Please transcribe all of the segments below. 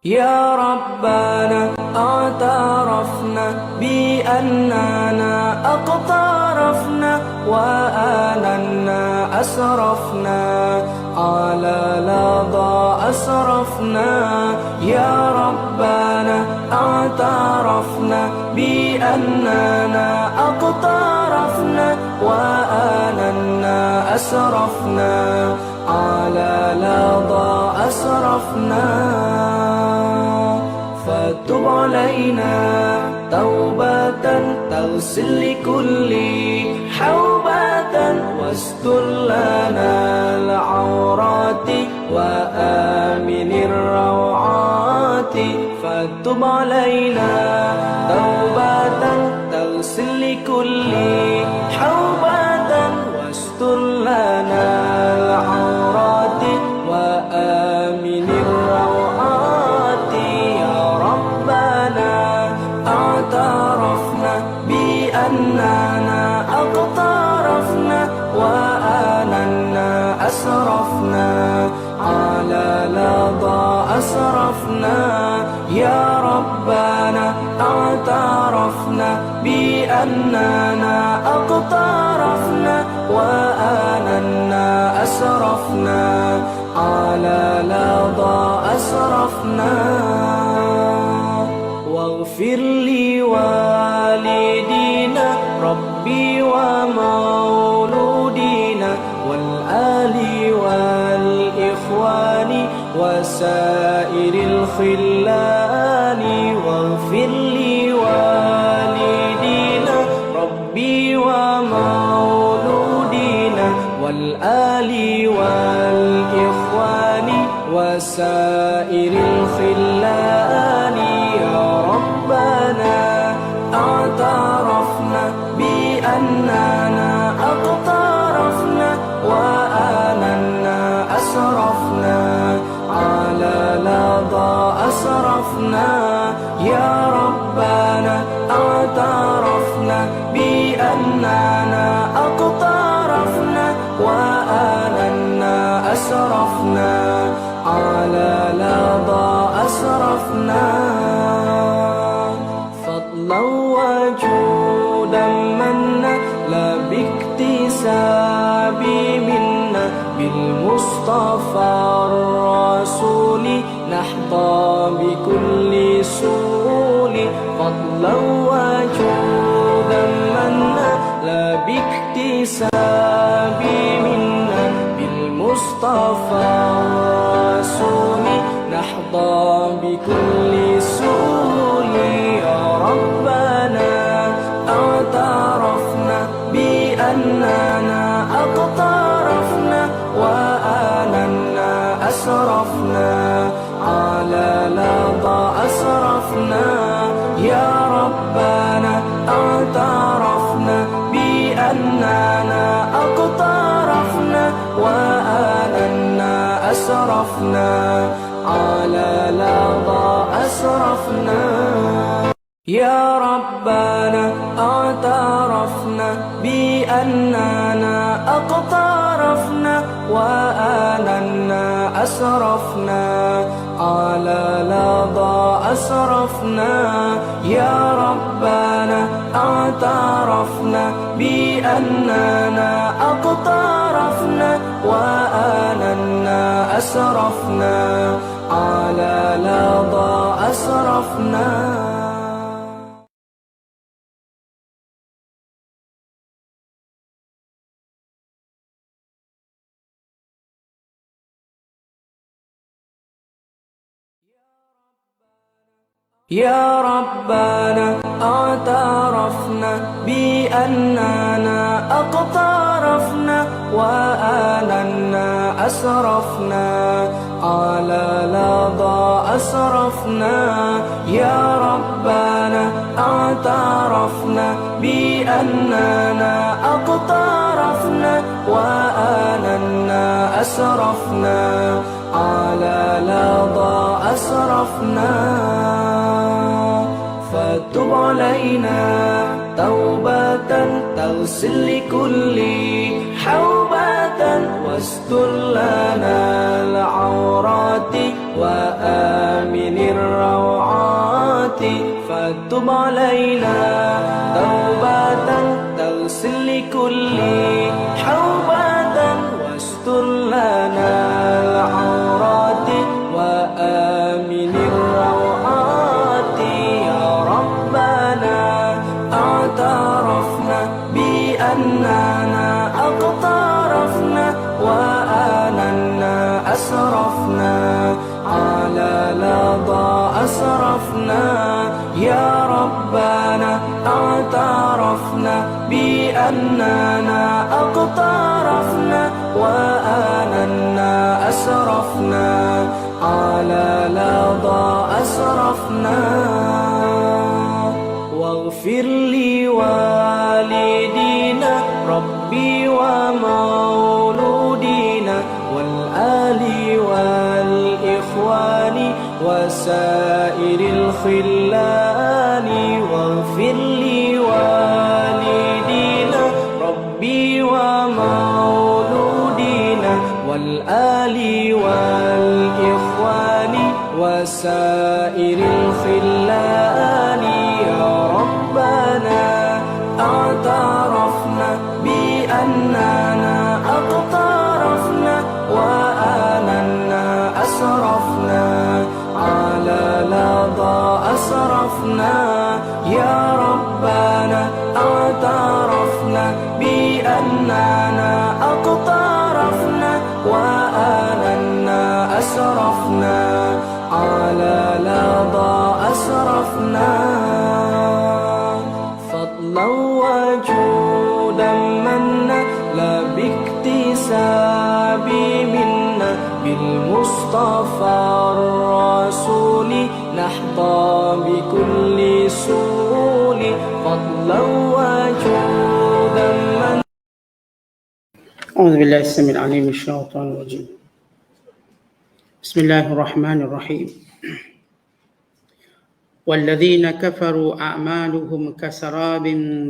يا ربنا اعترفنا بأننا اقترفنا وآننا أسرفنا على لظى أسرفنا. يا ربنا اعترفنا بأننا اقترفنا وآننا أسرفنا على لظى أسرفنا. فتب علينا توبة تغسل لكل حوبة واستر لنا العورات وآمن الروعات. فتب علينا توبة تغسل لكل حوبة واستر لنا العورات وآمن الروعات. يا ربنا اعترفنا بأننا اقترفنا وآننا أسرفنا على لظى أسرفنا. يا ربنا اعترفنا بأننا اقترفنا وآننا أسرفنا على لظى أسرفنا. واغفر لوالدينا ربي ومولودينا والآل والإخوان وسائر الخلان. واغفر لوالدينا ربي ومولودينا والآل والإخوان وسائر الخلان. يا ربنا اعترفنا بأننا اقترفنا وآننا أسرفنا على لظى أسرفنا. يا ربنا اعترفنا بأننا اقترفنا وآننا أسرفنا على لظى أسرفنا. فضلا وجودا منا لا باكتساب منا بالمصطفى الرسول نحظى بكل سول. فضلا وجودا منا لا باكتساب منا بالمصطفى الرسول نحظى بكل سول. يا ربنا اعترفنا بأننا اقترفنا وآننا أسرفنا على لظى أسرفنا. يا ربنا اعترفنا بأننا اقترفنا وآننا أسرفنا على لظى أسرفنا. يا ربنا اعترفنا بأننا اقترفنا وآننا أسرفنا على لظى أسرفنا. يا ربنا اعترفنا بأننا اقترفنا وآننا أسرفنا على لظى أسرفنا. يا ربنا اعترفنا بأننا اقترفنا وآننا أسرفنا على لظى أسرفنا. يا ربنا اعترفنا بأننا اقترفنا وآننا أسرفنا على لظى أسرفنا. فتب علينا توبة تغسل لكل حوبة واستر لنا العورات وآمن الروعات فتب علينا توبة تغسل لكل حوبة واستر لنا العورات وآمن الروعات يا ربنا اعترفنا بأننا اقترفنا وآننا أسرفنا على لظى أسرفنا يا ربنا اعترفنا بأننا اقترفنا وآننا أسرفنا على لظى أسرفنا واغفر لوالدينا ربي ومولودينا والآل والإخوان وسائر الخلان واغفر لوالدينا ربي ومولودينا والآل والإخوان وسائر الخلان يا ربنا اعترفنا بأننا اقترفنا وآننا أسرفنا على لظى أسرفنا يا ربنا اعترفنا بأننا اقترفنا وآننا أسرفنا على لظى أسرفنا فضلا وجودا منا لا باكتساب منا بالمصطفى الرسول نحظى بكل سول فضلا وجودا منا. أعوذ بالله السميع العليم من الشيطان الرجيم. بسم الله الرحمن الرحيم. والذين كفروا أعمالهم كسراب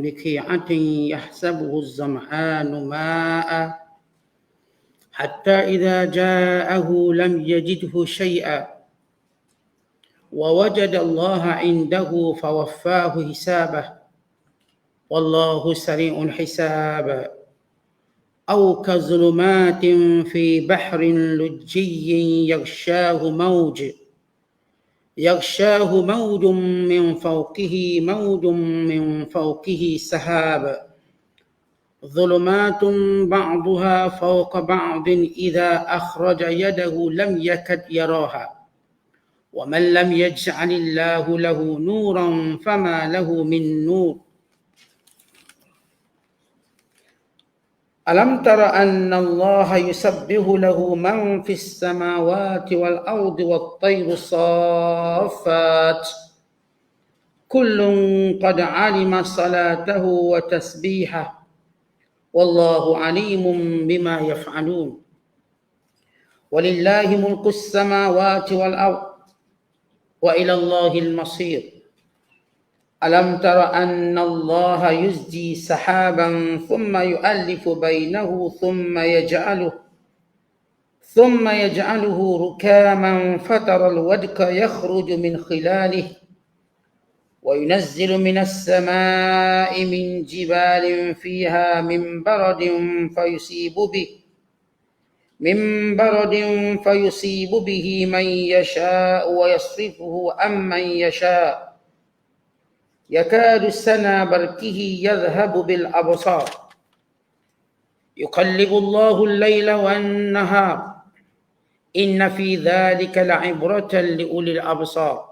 بقيعة يحسبه الظمآن ماء حتى إذا جاءه لم يجده شيئا ووجد الله عنده فوفاه حسابه والله سريع الحساب أو كظلمات في بحر لجي يغشاه موج من فوقه سحاب ظلمات بعضها فوق بعض إذا أخرج يده لم يكد يراها ومن لم يجعل الله له نورا فما له من نور ألم تر أن الله يسبح له من في السماوات والأرض والطير صافات كل قد علم صلاته وتسبيحه والله عليم بما يفعلون ولله ملك السماوات والأرض وإلى الله المصير ألم تر أن الله يزجي سحابا ثم يؤلف بينه ثم يجعله ركاما فترى الودق يخرج من خلاله وينزل من السماء من جبال فيها من برد فيصيب به من يشاء ويصرفه عن من يشاء يكاد سنا برقه يذهب بالأبصار يقلب الله الليل والنهار إن في ذلك لعبرة لأولي الأبصار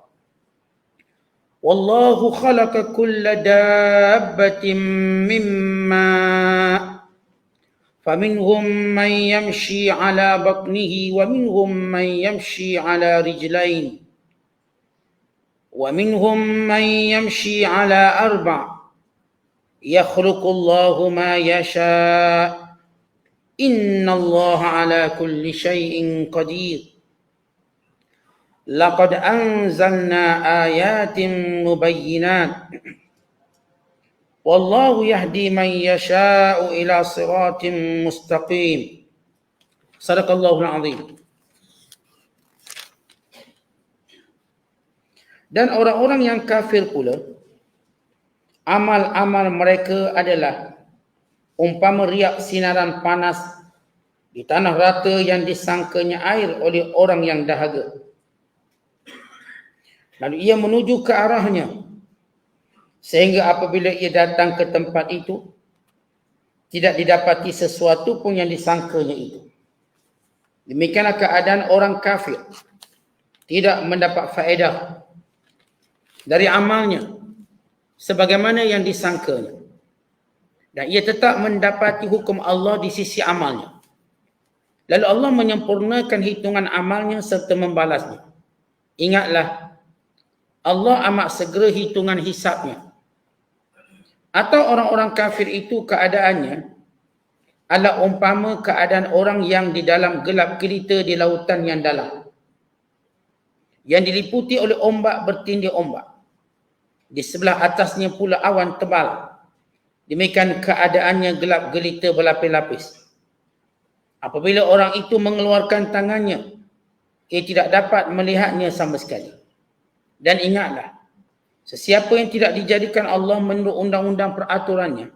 والله خلق كل دابة من ماء فمنهم من يمشي على بطنه ومنهم من يمشي على رجلين ومنهم من يمشي على أربع يخلق الله ما يشاء إن الله على كل شيء قدير لقد أنزلنا آيات مبينات والله يهدي من يشاء إلى صراط مستقيم صدق الله العظيم. Dan orang-orang yang kafir pula, amal-amal mereka adalah umpama riak sinaran panas di tanah rata yang disangkanya air oleh orang yang dahaga. Lalu ia menuju ke arahnya, sehingga apabila ia datang ke tempat itu, tidak didapati sesuatu pun yang disangkanya itu. Demikianlah keadaan orang kafir, tidak mendapat faedah dari amalnya sebagaimana yang disangkanya. Dan ia tetap mendapati hukum Allah di sisi amalnya. Lalu Allah menyempurnakan hitungan amalnya serta membalasnya. Ingatlah, Allah amat segera hitungan hisabnya. Atau orang-orang kafir itu keadaannya adalah umpama keadaan orang yang di dalam gelap gelita di lautan yang dalam, yang diliputi oleh ombak bertindih ombak. Di sebelah atasnya pula awan tebal. Demikian keadaannya gelap gelita berlapis-lapis. Apabila orang itu mengeluarkan tangannya, ia tidak dapat melihatnya sama sekali. Dan ingatlah, sesiapa yang tidak dijadikan Allah menurut undang-undang peraturannya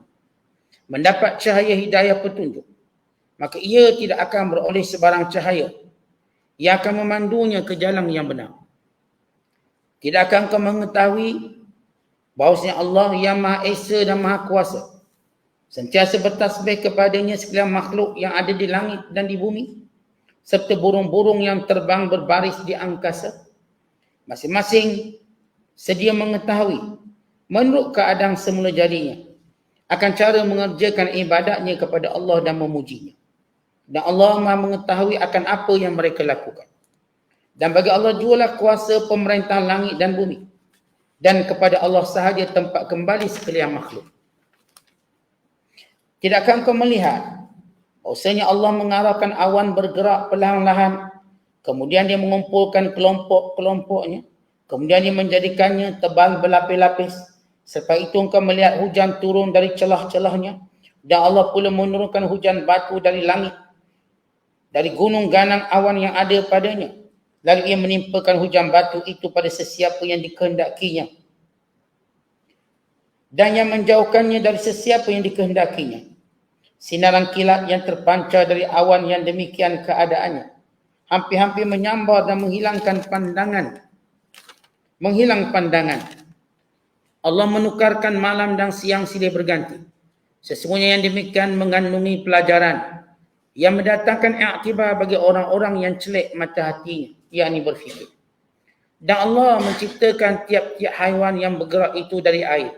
mendapat cahaya hidayah petunjuk, maka ia tidak akan beroleh sebarang cahaya yang akan memandunya ke jalan yang benar. Tidak akan kau mengetahui bahawasanya Allah yang Maha Esa dan Maha Kuasa sentiasa bertasbih kepadanya sekalian makhluk yang ada di langit dan di bumi, serta burung-burung yang terbang berbaris di angkasa. Masing-masing sedia mengetahui menurut keadaan semula jadinya akan cara mengerjakan ibadatnya kepada Allah dan memujinya. Dan Allah Maha mengetahui akan apa yang mereka lakukan. Dan bagi Allah jualah kuasa pemerintah langit dan bumi. Dan kepada Allah sahaja tempat kembali sekalian makhluk. Tidakkah kau melihat bahwasanya Allah mengarahkan awan bergerak perlahan-lahan, kemudian dia mengumpulkan kelompok-kelompoknya, kemudian dia menjadikannya tebal berlapis-lapis. Selepas itu engkau melihat hujan turun dari celah-celahnya, dan Allah pula menurunkan hujan batu dari langit, dari gunung ganang awan yang ada padanya. Lalu ia menimpakan hujan batu itu pada sesiapa yang dikehendakinya, dan yang menjauhkannya dari sesiapa yang dikehendakinya. Sinaran kilat yang terpancar dari awan yang demikian keadaannya hampir-hampir menyambar dan menghilangkan pandangan. Allah menukarkan malam dan siang silih berganti. Sesungguhnya yang demikian mengandungi pelajaran yang mendatangkan iktibar bagi orang-orang yang celik mata hatinya, yakni berfikir. Dan Allah menciptakan tiap-tiap haiwan yang bergerak itu dari air.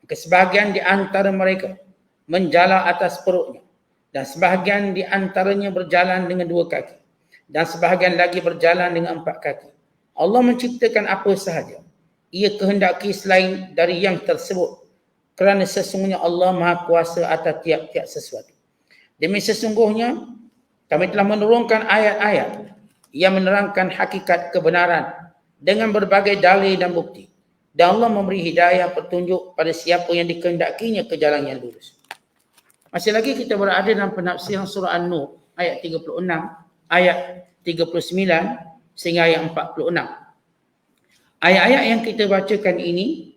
Sebahagian di antara mereka menjala atas perutnya, dan sebahagian di antaranya berjalan dengan 2 kaki, dan sebahagian lagi berjalan dengan 4 kaki. Allah menciptakan apa sahaja ia kehendaki selain dari yang tersebut, kerana sesungguhnya Allah Maha Kuasa atas tiap-tiap sesuatu. Demi sesungguhnya kami telah menurunkan ayat-ayat yang menerangkan hakikat kebenaran dengan berbagai dalil dan bukti. Dan Allah memberi hidayah petunjuk pada siapa yang dikehendakinya ke jalan yang lurus. Masih lagi kita berada dalam penafsiran surah An-Nur ayat 36, ayat 39 sehingga ayat 46. Ayat-ayat yang kita bacakan ini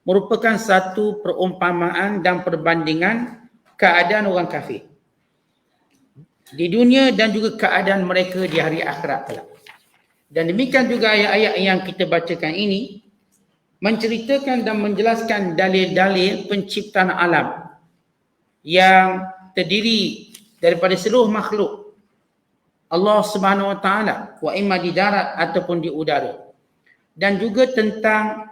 merupakan satu perumpamaan dan perbandingan keadaan orang kafir di dunia dan juga keadaan mereka di hari akhirat kelak. Dan demikian juga ayat-ayat yang kita bacakan ini menceritakan dan menjelaskan dalil-dalil penciptaan alam yang terdiri daripada seluruh makhluk Allah Subhanahu Wa Taala, wa imma di darat ataupun di udara, dan juga tentang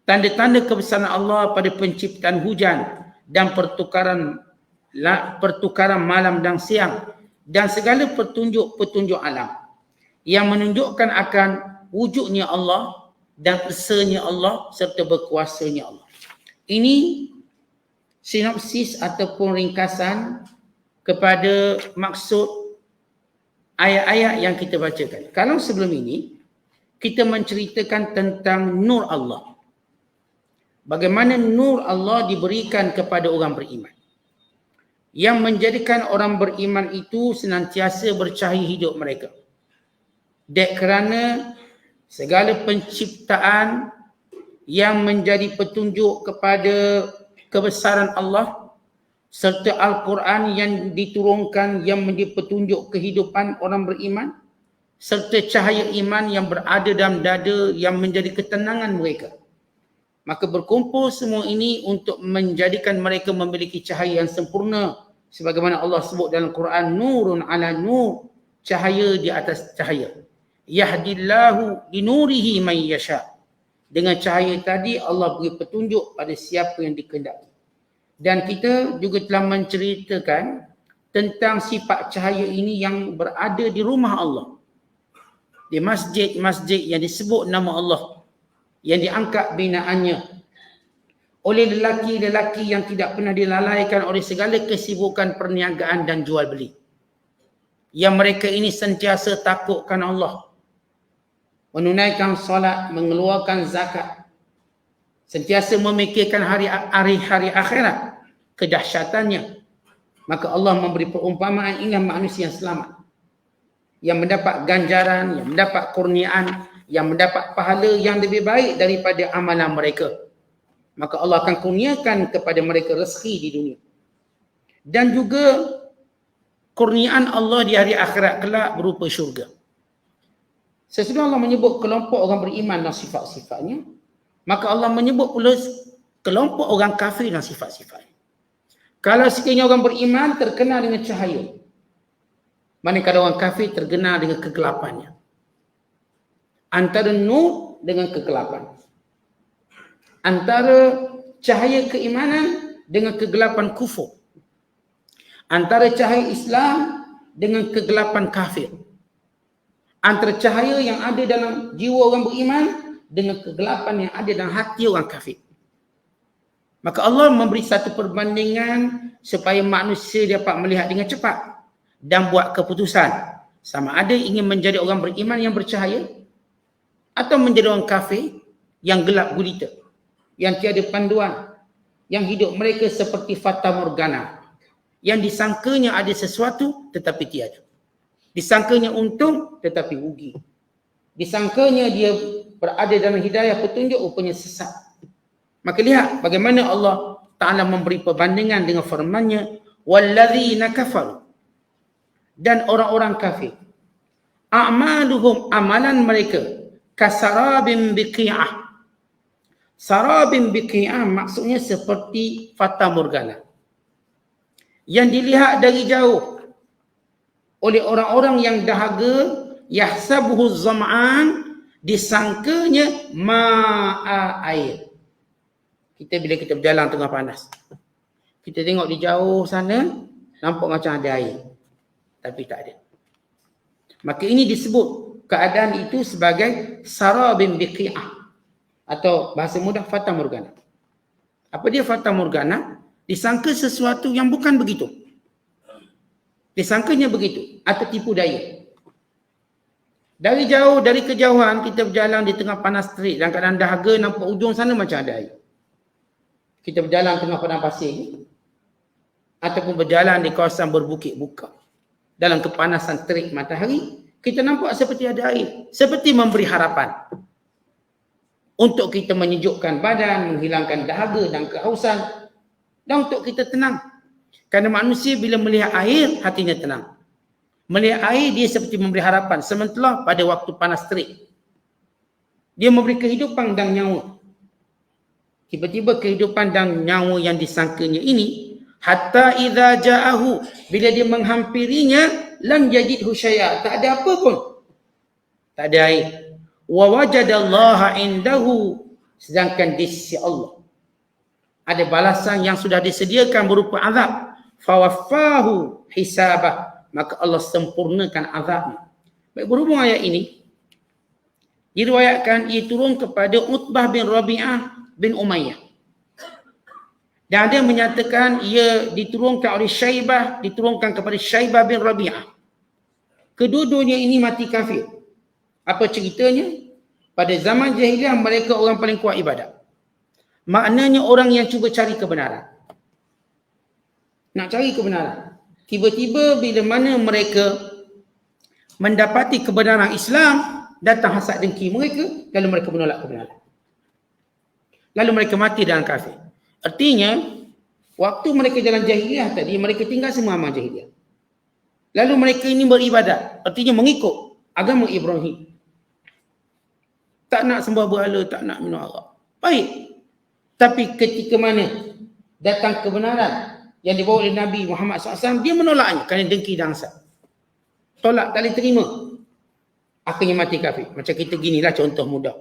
tanda-tanda kebesaran Allah pada penciptaan hujan dan pertukaran malam dan siang, dan segala petunjuk-petunjuk alam yang menunjukkan akan wujudnya Allah dan esanya Allah serta berkuasanya Allah. Ini sinopsis ataupun ringkasan kepada maksud ayat-ayat yang kita bacakan. Kalau sebelum ini kita menceritakan tentang nur Allah, bagaimana nur Allah diberikan kepada orang beriman, yang menjadikan orang beriman itu senantiasa bercahaya hidup mereka. Dek kerana segala penciptaan yang menjadi petunjuk kepada kebesaran Allah, serta Al-Quran yang diturunkan yang menjadi petunjuk kehidupan orang beriman, serta cahaya iman yang berada dalam dada yang menjadi ketenangan mereka. Maka berkumpul semua ini untuk menjadikan mereka memiliki cahaya yang sempurna, sebagaimana Allah sebut dalam Quran, nurun ala nur, cahaya di atas cahaya. Yahdillahu linurihi man yasha. Dengan cahaya tadi Allah beri petunjuk pada siapa yang dikehendaki. Dan kita juga telah menceritakan tentang sifat cahaya ini yang berada di rumah Allah, di masjid-masjid yang disebut nama Allah, yang diangkat binaannya oleh lelaki-lelaki yang tidak pernah dilalaikan oleh segala kesibukan perniagaan dan jual beli. Yang mereka ini sentiasa takutkan Allah, menunaikan solat, mengeluarkan zakat, sentiasa memikirkan hari-hari akhirat, kedahsyatannya. Maka Allah memberi perumpamaan, inilah manusia yang selamat, yang mendapat ganjaran, yang mendapat kurniaan, yang mendapat pahala yang lebih baik daripada amalan mereka. Maka Allah akan kurniakan kepada mereka rezeki di dunia. Dan juga kurniaan Allah di hari akhirat kelak berupa syurga. Sesudah Allah menyebut kelompok orang beriman dan sifat-sifatnya, maka Allah menyebut pula kelompok orang kafir dan sifat-sifatnya. Kalau sekiranya orang beriman terkenal dengan cahaya, manakala orang kafir terkenal dengan kegelapannya. Antara nur dengan kegelapan. Antara cahaya keimanan dengan kegelapan kufur. Antara cahaya Islam dengan kegelapan kafir. Antara cahaya yang ada dalam jiwa orang beriman dengan kegelapan yang ada dalam hati orang kafir. Maka Allah memberi satu perbandingan supaya manusia dapat melihat dengan cepat dan buat keputusan. Sama ada ingin menjadi orang beriman yang bercahaya atau menjadi orang kafir yang gelap gulita, yang tiada panduan, yang hidup mereka seperti fata morgana, yang disangkanya ada sesuatu tetapi tiada. Disangkanya untung tetapi rugi. Disangkanya dia berada dalam hidayah petunjuk, rupanya sesat. Maka lihat bagaimana Allah Ta'ala memberi perbandingan dengan firman-Nya, walladzina kafaru, dan orang-orang kafir, a'maluhum, amalan mereka, kasarabin biqi'ah. Sarabin biqi'ah maksudnya seperti fata morgana yang dilihat dari jauh oleh orang-orang yang dahaga, yahsabuhu zam'an, disangkanya ma'a air. Bila kita berjalan tengah panas, kita tengok di jauh sana, nampak macam ada air, tapi tak ada. Maka ini disebut keadaan itu sebagai sarabin biqi'ah, atau bahasa mudah fata morgana. Apa dia fata morgana? Disangka sesuatu yang bukan begitu. Disangkanya begitu atau tipu daya. Dari jauh, dari kejauhan kita berjalan di tengah panas terik dan keadaan dahaga, nampak ujung sana macam ada air. Kita berjalan tengah padang pasir ataupun berjalan di kawasan berbukit buka dalam kepanasan terik matahari, kita nampak seperti ada air, seperti memberi harapan untuk kita menyejukkan badan, menghilangkan dahaga dan kehausan, dan untuk kita tenang. Kerana manusia bila melihat air, hatinya tenang. Melihat air, dia seperti memberi harapan. Sementara pada waktu panas terik, dia memberi kehidupan dan nyawa. Tiba-tiba kehidupan dan nyawa yang disangkanya ini, hatta idza ja'ahu, bila dia menghampirinya, lam yajidhu syai'a, tak ada apa pun. Tak ada air. Wa wajadallaha indahu, sedangkan di sisi Allah ada balasan yang sudah disediakan berupa azab. Fawaffahu hisabah, maka Allah sempurnakan azabnya. Baik, berhubung ayat ini diriwayatkan ia turun kepada Utbah bin Rabi'ah bin Umayyah. Dan ada yang menyatakan ia diturunkan oleh Syaibah, diturunkan kepada Syaibah bin Rabi'ah. Kedua-duanya ini mati kafir. Apa ceritanya? Pada zaman jahiliah mereka orang paling kuat ibadat. Maknanya orang yang cuba cari kebenaran. Nak cari kebenaran. Tiba-tiba bila mana mereka mendapati kebenaran Islam, datang hasad dengki mereka, lalu mereka menolak kebenaran. Lalu mereka mati dalam kafir. Artinya, waktu mereka jalan jahiliah tadi, mereka tinggal semua amal jahiliah. Lalu mereka ini beribadat, artinya mengikut agama Ibrahim. Tak nak sembah berhala, tak nak minum arak. Baik. Tapi ketika mana datang kebenaran yang dibawa oleh Nabi Muhammad SAW, dia menolaknya kerana dengki dan hasad. Tolak, tak boleh terima. Akhirnya mati kafir. Macam kita ginilah contoh mudah.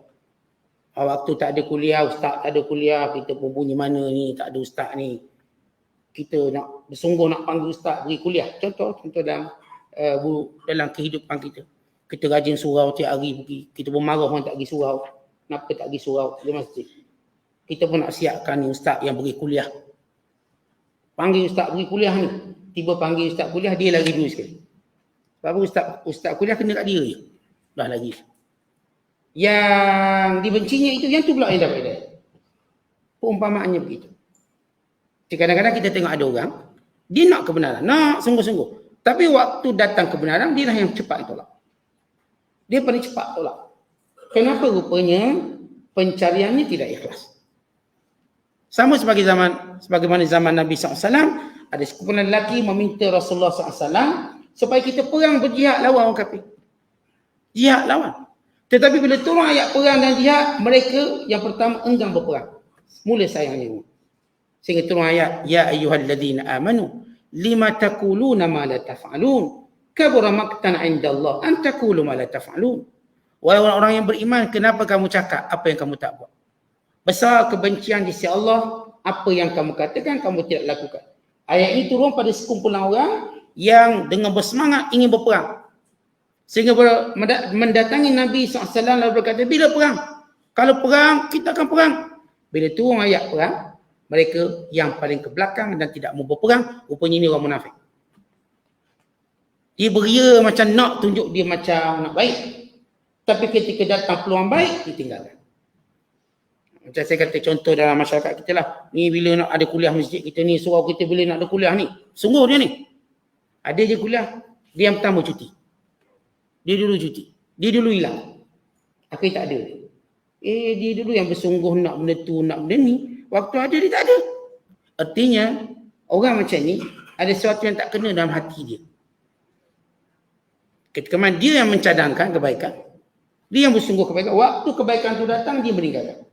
Waktu tak ada kuliah, ustaz tak ada kuliah, kita pun bunyi mana ni, tak ada ustaz ni. Kita nak bersungguh nak panggil ustaz beri kuliah. Contoh dalam kehidupan kita. Kita rajin surau tiap hari pergi. Kita pun marah orang tak pergi surau. Kenapa tak pergi surau di masjid? Kita pun nak siapkan ni ustaz yang beri kuliah. Panggil ustaz beri kuliah ni. Tiba panggil ustaz kuliah, dia lari dulu sekali. Sebab ustaz kuliah kena kat dia je. Dah lagi. Yang dibencinya itu, yang tu pula yang dapat hidayah. Perumpamaannya begitu. Jadi kadang-kadang kita tengok ada orang, dia nak kebenaran, nak sungguh-sungguh. Tapi waktu datang kebenaran, dia lah yang cepat tolak. Dia paling cepat tolak. Kenapa? Rupanya pencariannya tidak ikhlas. Sama sebagaimana zaman Nabi SAW, ada sekumpulan lelaki meminta Rasulullah SAW supaya kita perang berjihad lawan orang kafir. Jihad lawan. Tetapi bila turun ayat perang dan jihad, mereka yang pertama enggan berperang. Mula sayangnya. Sehingga turun ayat, Ya ayyuhalladzina amanu, lima taquluna ma la taf'alun, kabura maqtan 'inda Allah, an taqulu ma la taf'alun. Wahai orang-orang yang beriman, kenapa kamu cakap apa yang kamu tak buat? Besar kebencian di sisi Allah, apa yang kamu katakan, kamu tidak lakukan. Ayat ini turun pada sekumpulan orang yang dengan bersemangat ingin berperang. Sehingga mendatangi Nabi SAW lalu berkata, bila perang? Kalau perang, kita akan perang. Bila turun ayat perang, mereka yang paling ke belakang dan tidak mau berperang, rupanya ini orang munafik. Dia beria macam nak tunjuk dia macam nak baik. Tapi ketika datang peluang baik, ditinggalkan. Macam saya kata contoh dalam masyarakat kita lah. Ni bila nak ada kuliah masjid kita ni, surau kita bila nak ada kuliah ni. Sungguh dia ni. Ada je kuliah, dia yang pertama cuti. Dia dulu cuti. Dia dulu hilang. Akhirnya tak ada. Dia dulu yang bersungguh nak benda tu, nak benda ni. Waktu ada, dia tak ada. Artinya, orang macam ni, ada sesuatu yang tak kena dalam hati dia. Ketika mana dia yang mencadangkan kebaikan, dia yang bersungguh kebaikan, waktu kebaikan tu datang, dia meninggalkan.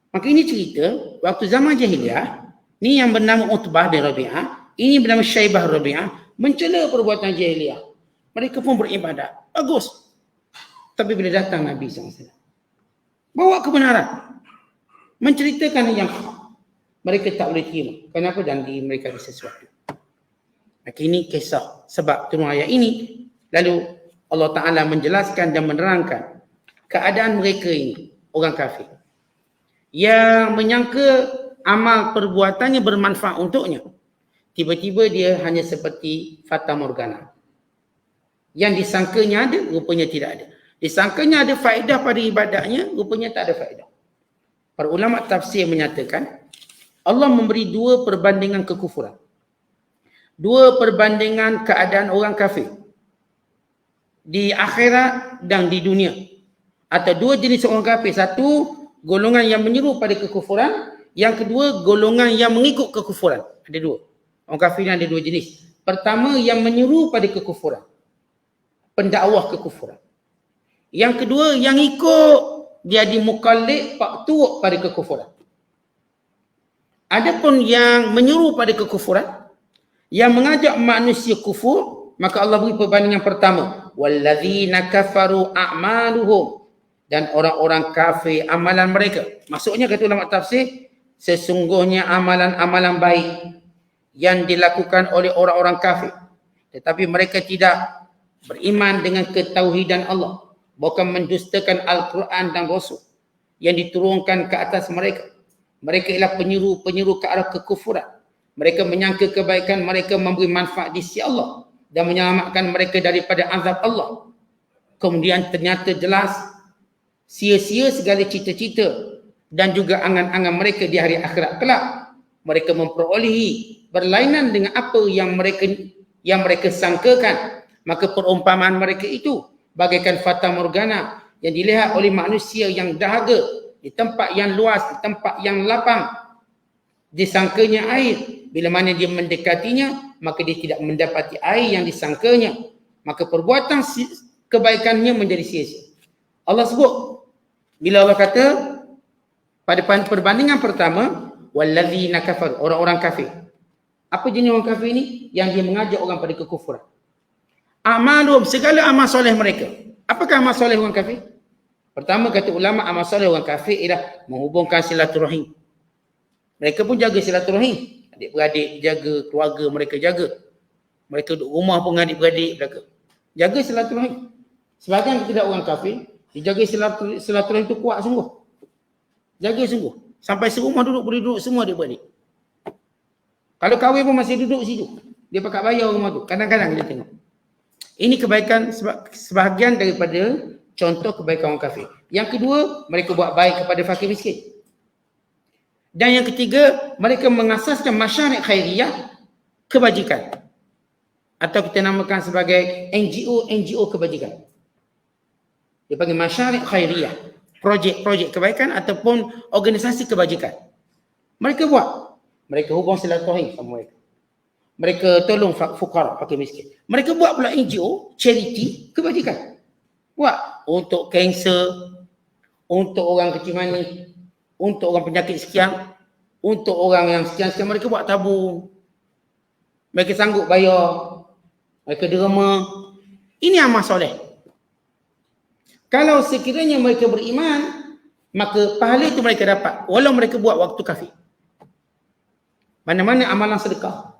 Maka ini cerita, waktu zaman jahiliah, ni yang bernama Utbah bin Rabi'ah, ini bernama Syaibah Rabi'ah, mencela perbuatan jahiliah. Mereka pun beribadat. Bagus. Tapi bila datang Nabi SAW, bawa kebenaran, menceritakan yang hak, mereka tak boleh terima. Kenapa? Dan di mereka ada sesuatu. Maka ini kisah sebab turun ayat ini. Lalu Allah Ta'ala menjelaskan dan menerangkan keadaan mereka ini, orang kafir, yang menyangka amal perbuatannya bermanfaat untuknya. Tiba-tiba dia hanya seperti Fata Morgana. Yang disangkanya ada, rupanya tidak ada. Disangkanya ada faedah pada ibadatnya, rupanya tak ada faedah. Para ulama tafsir menyatakan Allah memberi dua perbandingan kekufuran. Dua perbandingan keadaan orang kafir di akhirat dan di dunia. Atau dua jenis orang kafir. Satu, golongan yang menyeru pada kekufuran. Yang kedua, golongan yang mengikut kekufuran. Ada dua. Orang kafir ada dua jenis. Pertama, yang menyeru pada kekufuran. Pendakwah kekufuran. Yang kedua, yang ikut, dia dimukallid, pak turut pada kekufuran. Adapun yang menyeru pada kekufuran, yang mengajak manusia kufur, maka Allah beri perbandingan pertama. Walladzina kafaru a'maluhum. Dan orang-orang kafir amalan mereka. Maksudnya kata ulama tafsir, sesungguhnya amalan-amalan baik yang dilakukan oleh orang-orang kafir. Tetapi mereka tidak beriman dengan ketauhidan Allah. Bukan mendustakan Al-Quran dan Rasul yang diturunkan ke atas mereka. Mereka ialah penyeru-penyeru ke arah kekufuran. Mereka menyangka kebaikan mereka memberi manfaat di sisi Allah dan menyelamatkan mereka daripada azab Allah. Kemudian ternyata jelas sia-sia segala cita-cita dan juga angan-angan mereka di hari akhirat kelak. Mereka memperolehi berlainan dengan apa yang mereka sangkakan. Maka perumpamaan mereka itu bagaikan fata morgana yang dilihat oleh manusia yang dahaga di tempat yang luas, di tempat yang lapang. Disangkanya air. Bila mana dia mendekatinya, maka dia tidak mendapati air yang disangkanya. Maka perbuatan kebaikannya menjadi sia-sia. Allah sebut, bila Allah kata pada perbandingan pertama, walladzina kafar, orang-orang kafir. Apa jenis orang kafir ini? Yang dia mengajak orang pada kekufuran. Amalum, segala amal soleh mereka. Apakah amal soleh orang kafir? Pertama kata ulama, amal soleh orang kafir ialah menghubungkan silaturahim. Mereka pun jaga silaturahim. Adik-beradik jaga, keluarga mereka jaga. Mereka duduk rumah pun dengan adik-beradik mereka. Jaga silaturahim. Sebahagian tidak orang kafir, dia jaga silaturahim itu kuat sungguh. Jaga sungguh. Sampai serumah boleh duduk semua adik-beradik. Kalau kahwin pun masih duduk situ. Dia pakai bayar rumah tu. Kadang-kadang dia tengok. Ini kebaikan sebahagian daripada contoh kebaikan orang kafir. Yang kedua, mereka buat baik kepada fakir miskin. Dan yang ketiga, mereka mengasaskan masyarakat khairiyah kebajikan. Atau kita namakan sebagai NGO kebajikan. Dia panggil masyarakat khairiyah. Projek-projek kebaikan ataupun organisasi kebajikan. Mereka buat. Mereka hubung silaturahim sama mereka. Mereka tolong fukara, fakir miskin. Mereka buat pula NGO, charity, kebajikan. Buat untuk kanser, untuk orang kecil manis, untuk orang penyakit sekian, untuk orang yang sekian-sekian, mereka buat tabung. Mereka sanggup bayar. Mereka derma. Ini amal soleh. Kalau sekiranya mereka beriman, maka pahala itu mereka dapat. Walau mereka buat waktu kafir. Mana-mana amalan sedekah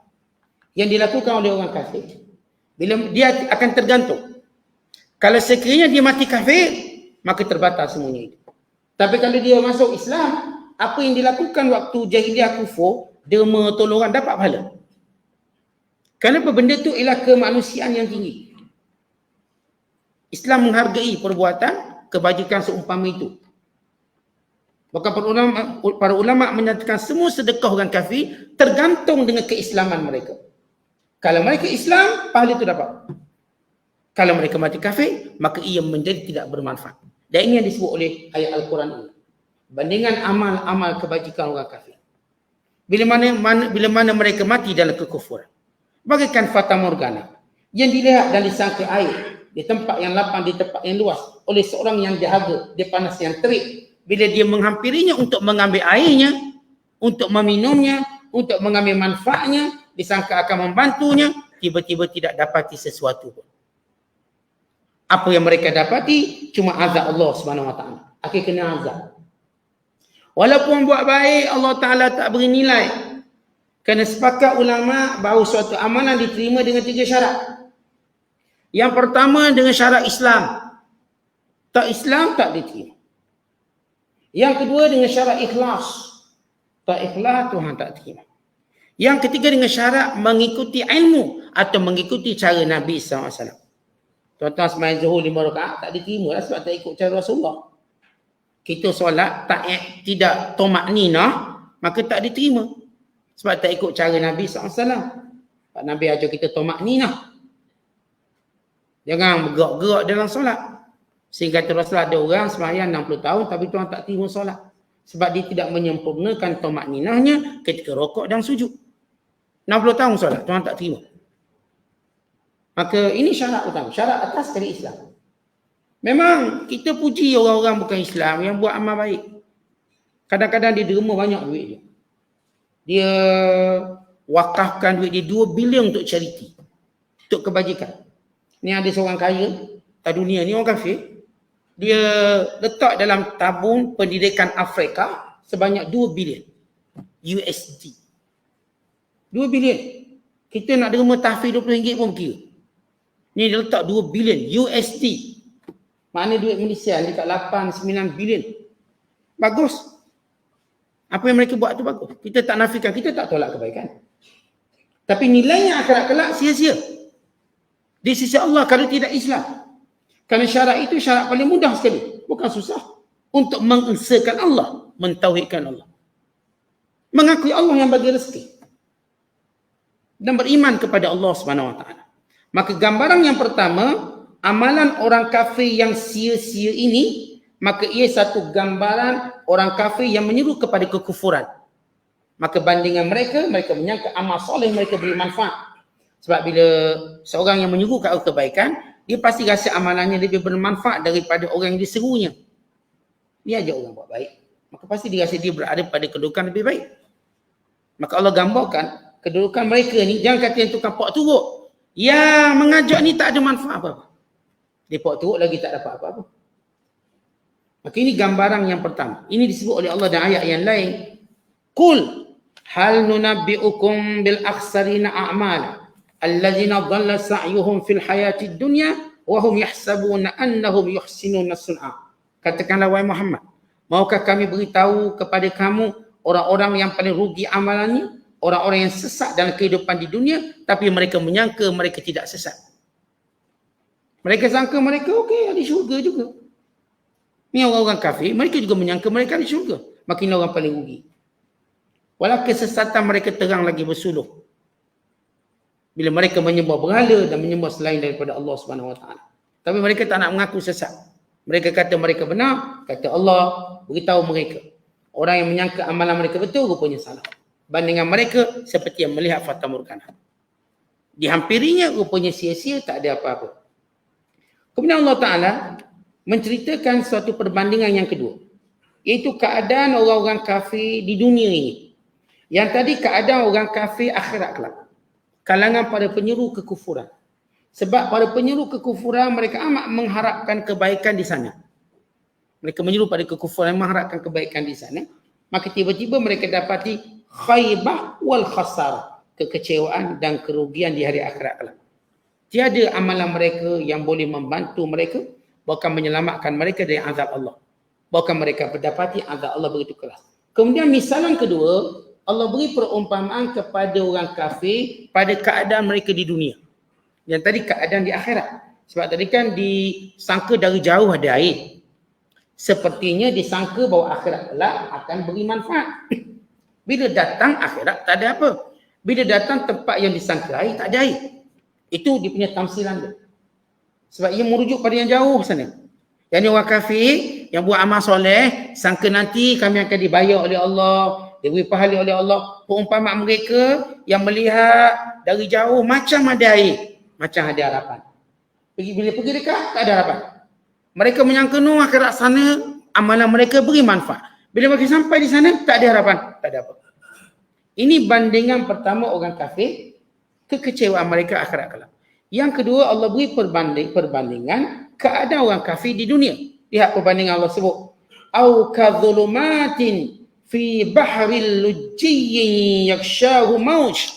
yang dilakukan oleh orang kafir, bila dia akan tergantung. Kalau sekiranya dia mati kafir, maka terbatas semuanya itu. Tapi kalau dia masuk Islam, apa yang dilakukan waktu jahiliah kufur, derma, tolongan, dapat pahala. Kenapa? Benda itu ialah kemanusiaan yang tinggi. Islam menghargai perbuatan kebajikan seumpama itu. Bahkan para ulama menyatakan semua sedekah orang kafir tergantung dengan keislaman mereka. Kalau mereka Islam, pahala itu dapat. Kalau mereka mati kafir, maka ia menjadi tidak bermanfaat. Dan ini yang disebut oleh ayat Al-Quran ini. Bandingan amal-amal kebajikan orang kafir. Bila mana mereka mati dalam kekufuran. Bagaikan fata morgana yang dilihat dan disangka air di tempat yang lapang, di tempat yang luas oleh seorang yang dahaga, di panas yang terik. Bila dia menghampirinya untuk mengambil airnya, untuk meminumnya, untuk mengambil manfaatnya, disangka akan membantunya, tiba-tiba tidak dapati sesuatu pun. Apa yang mereka dapati cuma azab Allah Subhanahu Wa Taala. Akhir kena azab. Walaupun buat baik, Allah Taala tak beri nilai. Kerana sepakat ulama bahawa suatu amalan diterima dengan 3 syarat. Yang pertama dengan syarat Islam. Tak Islam tak diterima. Yang kedua dengan syarat ikhlas. Tak ikhlas Tuhan tak terima. Yang ketiga dengan syarat mengikuti ilmu atau mengikuti cara Nabi SAW. Tuan-tuan sembahyang Zuhur 5 rakaat tak diterima lah sebab tak ikut cara Rasulullah. Kita solat tidak tomak ninah, maka tak diterima. Sebab tak ikut cara Nabi SAW. Pak Nabi ajar kita tomak ninah. Jangan bergerak-gerak dalam solat. Sehingga teruslah ada orang sembahyang 60 tahun tapi Tuhan tak terima solat. Sebab dia tidak menyempurnakan tomak ninahnya ketika rokok dan sujud. 60 tahun solat, Tuhan tak terima. Maka ini syarat utama. Syarat atas dari Islam. Memang kita puji orang-orang bukan Islam yang buat amal baik. Kadang-kadang dia derma banyak duit dia. Dia wakafkan duit dia 2 bilion untuk charity. Untuk kebajikan. Ni ada seorang kaya kat dunia ni, orang kafir. Dia letak dalam tabung pendidikan Afrika sebanyak 2 bilion USD. 2 bilion. Kita nak derma tahfiz RM20 pun kira. Ni dia letak 2 bilion USD. Mana duit Malaysia dekat 8-9 bilion. Bagus. Apa yang mereka buat tu bagus. Kita tak nafikan, kita tak tolak kebaikan. Tapi nilainya akhirat kelak sia-sia. Di sisi Allah kalau tidak Islam. Kerana syarat itu syarat paling mudah sekali. Bukan susah. Untuk mengesakan Allah. Mentauhidkan Allah. Mengakui Allah yang bagi rezeki. Dan beriman kepada Allah SWT. Maka gambaran yang pertama, amalan orang kafir yang sia-sia ini, maka ia satu gambaran orang kafir yang menyeru kepada kekufuran. Maka bandingan mereka menyangka amal soleh mereka beri manfaat. Sebab bila seorang yang menyeru ke kebaikan, dia pasti rasa amalannya lebih bermanfaat daripada orang yang diserunya. Dia ajak orang buat baik, maka pasti dia rasa dia berada pada kedudukan lebih baik. Maka Allah gambarkan kedudukan mereka ni, jangan kata yang tukang pok turuk. Yang mengajak ni tak ada manfaat apa-apa. Dia pok turuk lagi tak dapat apa-apa. Maka ini gambaran yang pertama. Ini disebut oleh Allah dalam ayat yang lain. Qul hal nunabbi'ukum bil akhsarina a'mala allazina dhalla sa'yuhum fil hayatid dunya wa hum yahsabuna annahum yuhsinuna sun'a. Katakanlah wahai Muhammad, maukah kami beritahu kepada kamu orang-orang yang paling rugi amalannya, orang-orang yang sesat dalam kehidupan di dunia tapi mereka menyangka mereka tidak sesat. Mereka sangka mereka okey ada syurga juga. Ni orang-orang kafir, mereka juga menyangka mereka ada syurga. Makin orang paling rugi. Walau kesesatan mereka terang lagi bersuluh. Bila mereka menyembah berhala dan menyembah selain daripada Allah Subhanahu Wa Taala. Tapi mereka tak nak mengaku sesat. Mereka kata mereka benar, kata Allah beritahu mereka. Orang yang menyangka amalan mereka betul rupanya salah. Bandingan mereka seperti yang melihat fata morgana. Dihampirinya rupanya sia-sia, tak ada apa-apa. Kemudian Allah Ta'ala menceritakan suatu perbandingan yang kedua. Iaitu keadaan orang-orang kafir di dunia ini. Yang tadi keadaan orang kafir akhirat kelak. Kalangan pada penyeru kekufuran. Sebab pada penyeru kekufuran mereka amat mengharapkan kebaikan di sana. Mereka menyeru pada kekufuran mengharapkan kebaikan di sana. Maka tiba-tiba mereka dapati khaybah wal khasar. Kekecewaan dan kerugian di hari akhirat kelak. Tiada amalan mereka yang boleh membantu mereka, bahkan menyelamatkan mereka dari azab Allah. Bahkan mereka mendapati azab Allah begitu keras. Kemudian misalan kedua, Allah beri perumpamaan kepada orang kafir pada keadaan mereka di dunia. Yang tadi keadaan di akhirat. Sebab tadi kan disangka dari jauh ada air. Sepertinya disangka bahawa akhirat kelak akan beri manfaat. Bila datang akhirat tak ada apa. Bila datang tempat yang disangka air tak ada air. Itu dia punya tamsilan dia. Sebab ia merujuk pada yang jauh sana. Yang ni orang kafir yang buat amal soleh, sangka nanti kami akan dibayar oleh Allah, diberi pahala oleh Allah. Perumpamaan mereka yang melihat dari jauh macam ada air, macam ada harapan. Bila pergi dekat tak ada harapan. Mereka menyangka akhirat sana amalan mereka beri manfaat. Bila mereka sampai di sana tak ada harapan, tak ada apa. Ini bandingan pertama orang kafir, kekecewaan mereka akhirat kelak. Yang kedua Allah beri perbandingan keadaan orang kafir di dunia. Lihat perbandingan Allah sebut. Au kadzulumatin fi bahril lujjiyyin yakshahu mauj.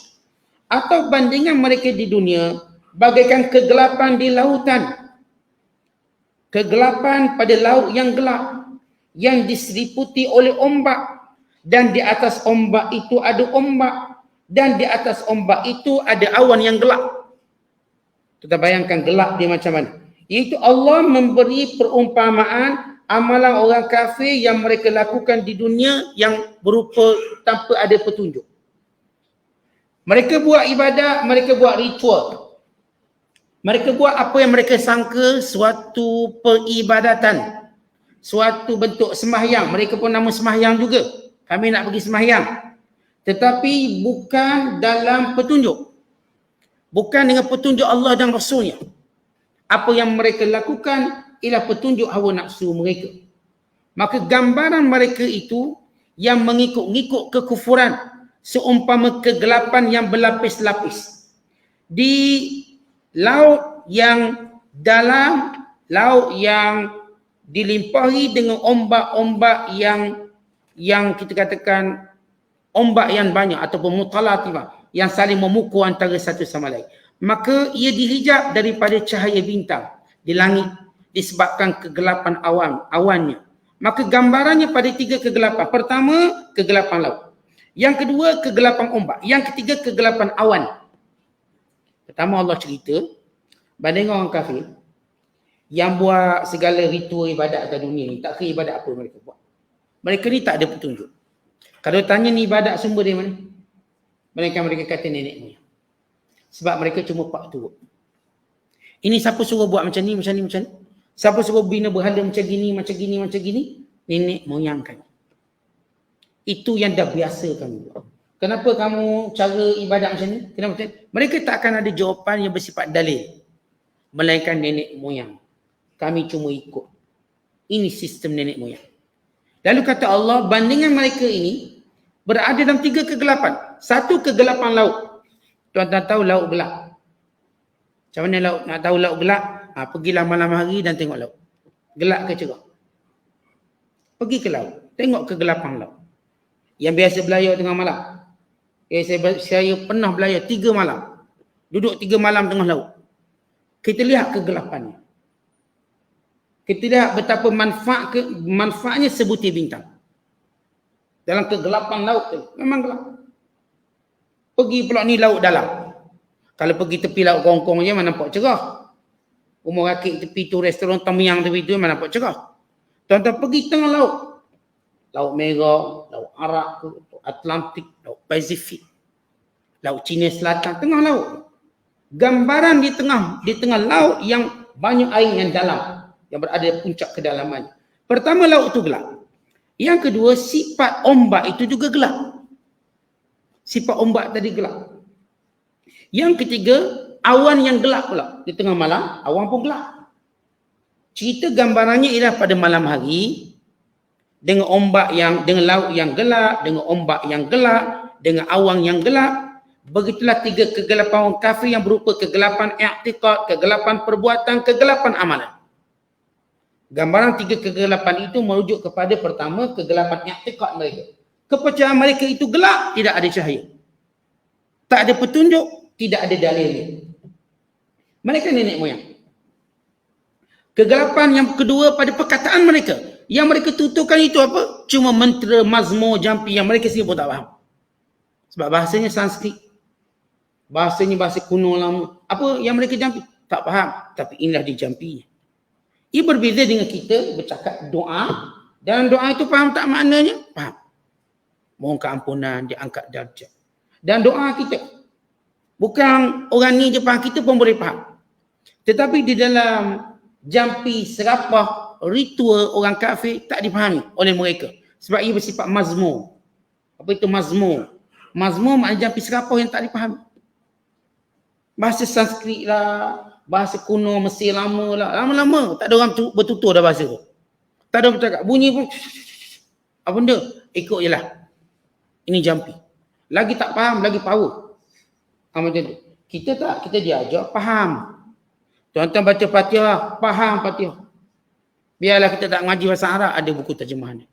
Atau bandingan mereka di dunia bagaikan kegelapan di lautan. Kegelapan pada laut yang gelap yang diseliputi oleh ombak dan di atas ombak itu ada ombak dan di atas ombak itu ada awan yang gelap. Kita bayangkan gelap dia macam mana. Iaitu Allah memberi perumpamaan amalan orang kafir yang mereka lakukan di dunia yang berupa tanpa ada petunjuk. Mereka buat ibadat, mereka buat ritual. Mereka buat apa yang mereka sangka suatu peribadatan. Suatu bentuk sembahyang. Mereka pun nama sembahyang juga. Kami nak pergi sembahyang. Tetapi bukan dalam petunjuk. Bukan dengan petunjuk Allah dan Rasulnya. Apa yang mereka lakukan ialah petunjuk hawa nafsu mereka. Maka gambaran mereka itu yang mengikut-ngikut kekufuran seumpama kegelapan yang berlapis-lapis. Di laut yang dalam, laut yang dilimpahi dengan ombak-ombak yang kita katakan ombak yang banyak ataupun mutalatifah yang saling memukul antara satu sama lain. Maka ia dihijab daripada cahaya bintang di langit disebabkan kegelapan awannya. Maka gambarannya pada tiga kegelapan. Pertama, kegelapan laut. Yang kedua, kegelapan ombak. Yang ketiga, kegelapan awan. Pertama Allah cerita, banding orang kafir yang buat segala ritual ibadat kat dunia ni, tak kira ibadat apa mereka buat. Mereka ni tak ada petunjuk. Kalau tanya ni ibadat sumber dari mana? Mereka kata nenek moyang. Sebab mereka cuma pak turut. Ini siapa suruh buat macam ni, macam ni, macam ni? Siapa suruh bina berhala macam gini, macam gini, macam gini? Nenek moyang kami. Itu yang dah biasa kami buat. Kenapa kamu cara ibadat macam ni? Kenapa macam ni? Mereka tak akan ada jawapan yang bersifat dalil. Melainkan nenek moyang. Kami cuma ikut. Ini sistem nenek moyang. Lalu kata Allah, bandingan mereka ini berada dalam 3 kegelapan. Satu, kegelapan laut. Tuan-tuan tahu laut gelap. Macam mana laut? Nak tahu laut gelap? Pergilah malam hari dan tengok laut. Gelap ke cerah? Pergi ke laut. Tengok kegelapan laut. Yang biasa belayar tengah malam. Saya pernah belayar 3 malam. Duduk 3 malam tengah laut. Kita lihat kegelapannya. Kita lihat betapa manfaatnya sebutir bintang. Dalam kegelapan laut tu. Memang gelap. Pergi pula ni laut dalam. Kalau pergi tepi laut Kongkong je mana nampak cerah. Rumah rakit tepi tu, restoran Tom Yam tepi tu mana nampak cerah. Tuan-tuan pergi tengah laut. Laut Merah, Laut Arak, Laut Atlantik, Laut Pasifik, Laut Cina Selatan, tengah laut. Gambaran di tengah laut yang banyak air yang dalam, yang berada di puncak kedalaman. Pertama, laut itu gelap. Yang kedua, sifat ombak itu juga gelap. Sifat ombak tadi gelap. Yang ketiga, awan yang gelap pula. Di tengah malam, awan pun gelap. Cerita gambarannya ialah pada malam hari, dengan laut yang gelap, dengan ombak yang gelap, dengan awan yang gelap. Begitulah 3 kegelapan orang kafir yang berupa kegelapan i'tiqad, kegelapan perbuatan, kegelapan amalan. Gambaran 3 kegelapan itu merujuk kepada pertama, kegelapan i'tiqad mereka. Kepercayaan mereka itu gelap, tidak ada cahaya. Tak ada petunjuk, tidak ada dalilnya. Mereka nenek moyang. Kegelapan yang kedua pada perkataan mereka. Yang mereka tuturkan itu apa? Cuma mentera, mazmur, jampi yang mereka sendiri pun tak faham. Sebab bahasanya Sanskrit. Bahasanya bahasa kuno lama. Apa yang mereka jampi? Tak faham. Tapi inilah dijampinya. Ia berbeza dengan kita bercakap doa. Dalam doa itu faham tak maknanya? Faham. Mohon keampunan, diangkat darjat. Dan doa kita. Bukan orang ni je faham, kita pun boleh faham. Tetapi di dalam jampi, serapah, ritual orang kafir tak dipahami oleh mereka. Sebab ia bersifat mazmur. Apa itu mazmur? Mazmur maknanya jampi serapah yang tak dipahami. Bahasa Sanskrit lah, bahasa kuno Mesir lama lah. Lama-lama tak ada orang bertutur dah bahasa tu. Tak ada orang bercakap. Bunyi pun, apa benda? Ikut je lah. Ini jampi. Lagi tak faham, lagi power. Macam tu. Kita tak, kita diajar faham. Tuan-tuan baca Fatihah, faham Fatihah. Biarlah kita tak ngaji bahasa Arab, ada buku terjemahan.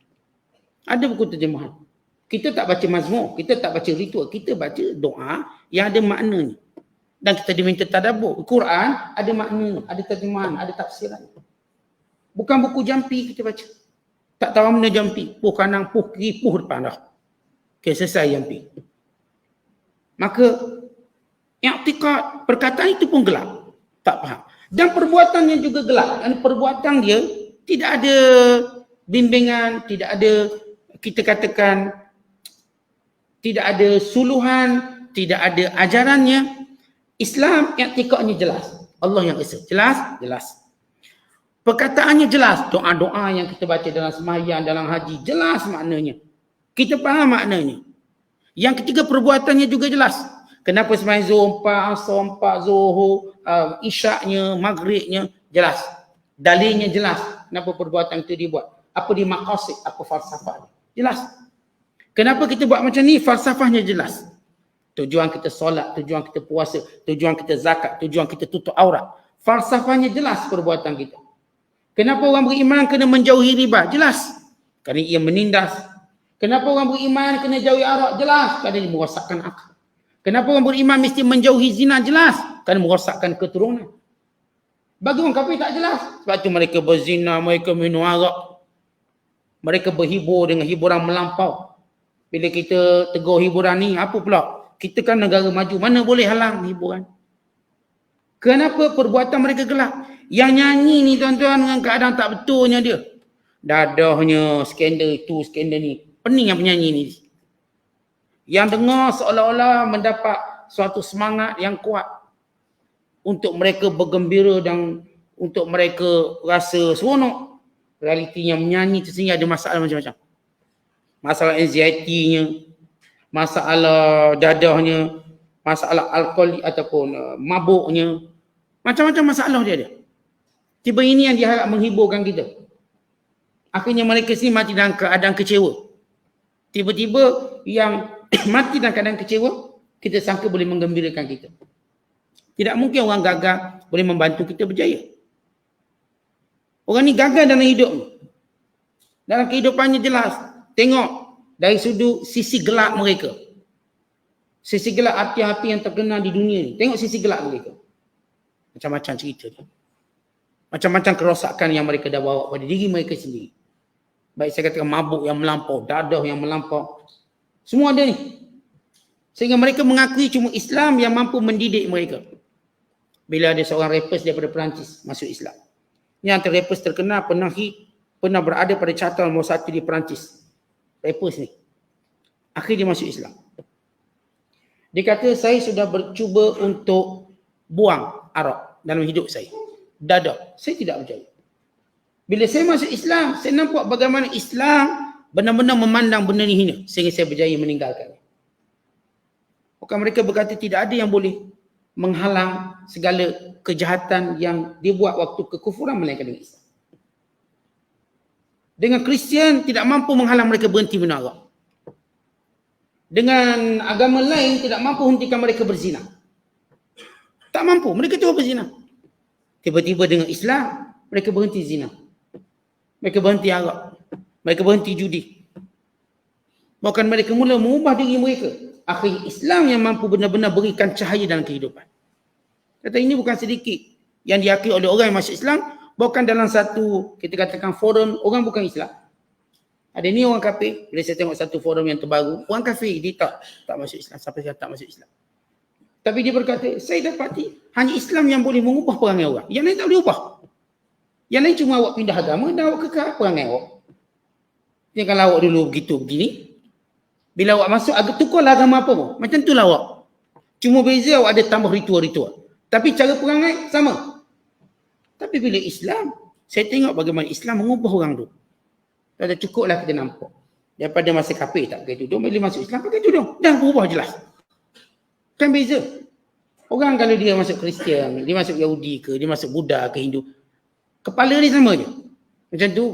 Ada buku terjemahan. Kita tak baca mazmur, kita tak baca ritual, kita baca doa yang ada maknanya. Dan kita diminta tadabbur. Quran ada makna, ada terjemahan, ada tafsiran. Bukan buku jampi kita baca. Tak tahu mana jampi. Puh kanan, puh kiri, puh depan dah. Okay, selesai jampi. Maka i'tiqad, perkataan itu pun gelap. Tak faham. Dan perbuatannya juga gelap. Dan perbuatan dia tidak ada bimbingan, tidak ada, kita katakan, tidak ada suluhan, tidak ada ajarannya. Islam i'tiqadnya jelas. Allah yang esa. Jelas? Jelas. Perkataannya jelas. Doa-doa yang kita baca dalam sembahyang, dalam haji, jelas maknanya. Kita faham maknanya. Yang ketiga, perbuatannya juga jelas. Kenapa sembahyang Zuhur 4, Asar 4, Zuhur, Isyaknya, Maghribnya, jelas. Dalilnya jelas. Kenapa perbuatan itu dibuat. Apa di maqasid, apa falsafahnya. Jelas. Kenapa kita buat macam ni? Falsafahnya jelas. Tujuan kita solat, tujuan kita puasa, tujuan kita zakat, tujuan kita tutup aurat. Falsafahnya jelas perbuatan kita. Kenapa orang beriman kena menjauhi riba? Jelas. Kerana ia menindas. Kenapa orang beriman kena jauhi arak? Jelas. Kerana ia merosakkan akal. Kenapa orang beriman mesti menjauhi zina? Jelas. Kerana merosakkan keturunan. Bagi orang kafir tak jelas. Sebab tu mereka berzina, mereka minum arak. Mereka berhibur dengan hiburan melampau. Bila kita tegur hiburan ni, apa pula? Kita kan negara maju, mana boleh halang hiburan? Kenapa perbuatan mereka gelap? Yang nyanyi ni tuan-tuan dengan keadaan tak betulnya dia. Dadahnya skandal itu, skandal ni. Pening yang penyanyi ni. Yang dengar seolah-olah mendapat suatu semangat yang kuat untuk mereka bergembira dan untuk mereka rasa seronok. Realitinya menyanyi tersendiri ada masalah macam-macam. Masalah anxiety-nya, masalah dadahnya, masalah alkohol ataupun mabuknya. Macam-macam masalah dia ada. Tiba ini yang diharap menghiburkan kita. Akhirnya mereka sini mati dalam keadaan kecewa. Tiba-tiba yang mati dalam keadaan kecewa, kita sangka boleh menggembirakan kita. Tidak mungkin orang gagal boleh membantu kita berjaya. Orang ni gagal dalam hidup. Dalam kehidupannya jelas. Tengok dari sudut sisi gelap mereka. Sisi gelap api-api yang terkenal di dunia ni. Tengok sisi gelap mereka. Macam-macam cerita dia. Macam-macam kerosakan yang mereka dah bawa pada diri mereka sendiri. Baik saya katakan mabuk yang melampau, dadah yang melampau. Semua ada ni. Sehingga mereka mengakui cuma Islam yang mampu mendidik mereka. Bila ada seorang rappers daripada Perancis masuk Islam. Ini antara rappers terkenal pernah berada pada carta nombor 1 di Perancis. Rappers ni. Akhirnya dia masuk Islam. Dia kata saya sudah bercuba untuk buang arak dalam hidup saya. Dadah. Saya tidak berjaya. Bila saya masuk Islam, saya nampak bagaimana Islam benar-benar memandang benda ni hina. Sehingga saya berjaya meninggalkannya. Bukan mereka berkata tidak ada yang boleh menghalang segala kejahatan yang dia buat waktu kekufuran melainkan dengan Islam. Dengan Kristian tidak mampu menghalang mereka berhenti minum arak. Dengan agama lain tidak mampu hentikan mereka berzina. Tak mampu, mereka terus berzina. Tiba-tiba dengan Islam, mereka berhenti zina. Mereka berhenti arak. Mereka berhenti judi. Bahkan mereka mula mengubah diri mereka. Akhirnya Islam yang mampu benar-benar berikan cahaya dalam kehidupan. Kata ini bukan sedikit yang diakui oleh orang yang masuk Islam. Bahkan dalam satu, kita katakan forum, orang bukan Islam. Ada ni orang kafir. Bila saya tengok satu forum yang terbaru, orang kafir, dia tak masuk Islam. Sampai sekarang tak masuk Islam. Tapi dia berkata, saya dapati hanya Islam yang boleh mengubah perangai orang. Yang lain tak boleh ubah. Yang lain cuma awak pindah agama dan awak kekal perangai awak. Dia kalau awak dulu begitu begini, bila awak masuk agak tukarlah agama apa pun. Macam itulah awak. Cuma beza awak ada tambah ritual-ritual. Tapi cara perangai sama. Tapi bila Islam, saya tengok bagaimana Islam mengubah orang tu. Dah cukuplah kita nampak. Daripada masa kafir tak pakai tudung, bila masuk Islam pakai tudung. Dah berubah jelas. Kan beza. Orang kalau dia masuk Kristian, dia masuk Yahudi ke, dia masuk Buddha ke Hindu, kepala dia sama je. Macam tu.